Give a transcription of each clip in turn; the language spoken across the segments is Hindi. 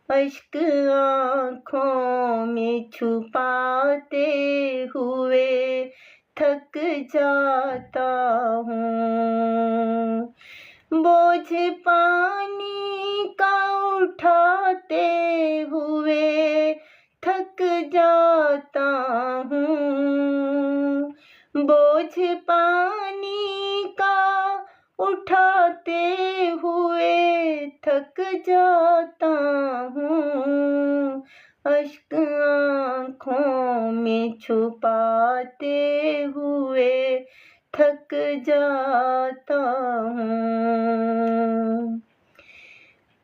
अश्क आँखों में छुपाते हुए थक जाता हूँ। बोझ पानी का उठाते हुए थक जाता हूँ। बोझ पानी का उठाते हुए थक जाता हूँ। अश्क आँखों में छुपाते हुए थक जाता हूँ।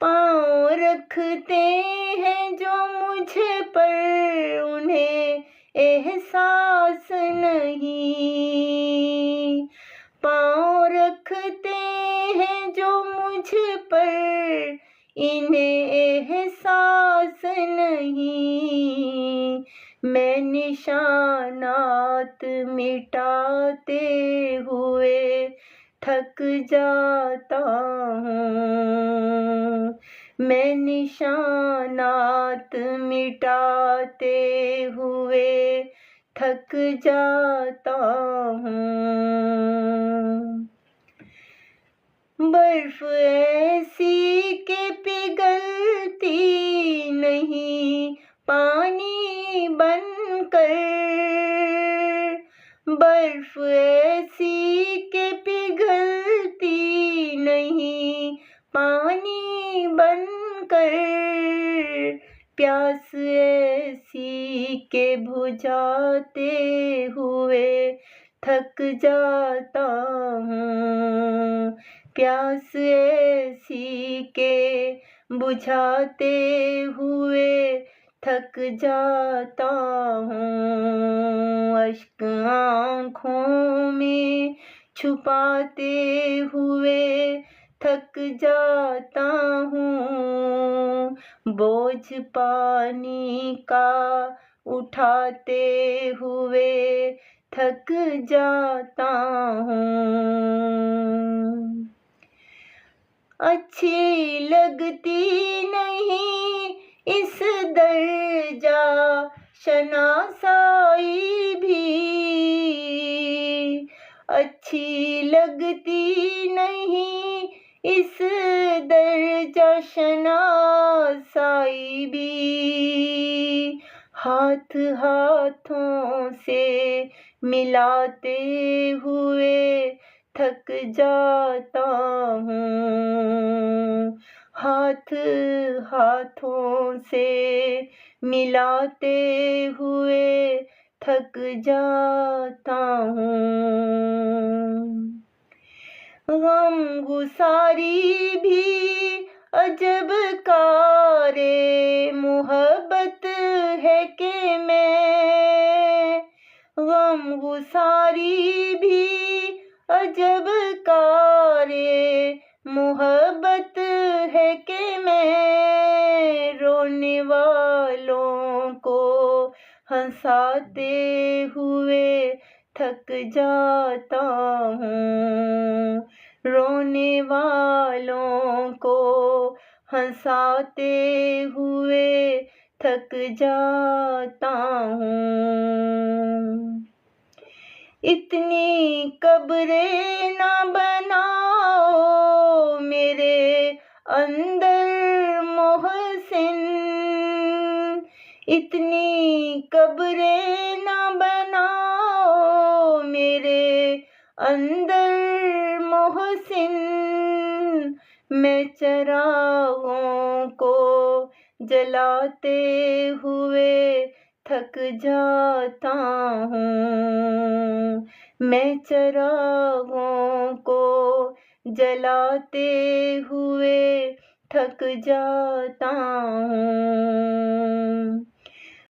पाँव रखते हैं जो मुझ पर, उन्हें एहसास नहीं। पाँव रखते हैं जो मुझ पर, इन्हें एहसास नहीं। मैं निशानात मिटाते हुए थक जाता हूँ। मैं निशानात मिटाते हुए थक जाता हूँ। बर्फ ऐसी के पिघलती नहीं पानी बनकर। बर्फ ऐसी के पिघलती नहीं पानी बनकर। प्यास ऐसी के बुझाते हुए थक जाता हूँ। प्यास ऐसी के बुझाते हुए थक जाता हूँ। अश्क आँखों में छुपाते हुए थक जाता हूँ। बोझ पानी का उठाते हुए थक जाता हूँ। अच्छी लगती नहीं इस दर्जा शनासाई भी। अच्छी लगती नहीं इस दर्जा शनासाई भी। हाथ हाथों से मिलाते हुए थक जाता हूँ। हाथ हाथों से मिलाते हुए थक जाता हूँ। गम गुसारी भी अजब कारे मोहब्बत है कि मैं। गम गुसारी भी अजब कारे मोहब्बत है कि मैं। रोने वालों को हंसाते हुए थक जाता हूँ। रोने वालों को हंसाते हुए थक जाता हूँ। इतनी कब्रें न बनाओ मेरे अंदर मोहसिन। इतनी कब्रें न बनाओ मेरे अंदर मोहसिन। मैं चिरागों को जलाते हुए थक जाता हूँ। मैं चिरागों को जलाते हुए थक जाता हूँ।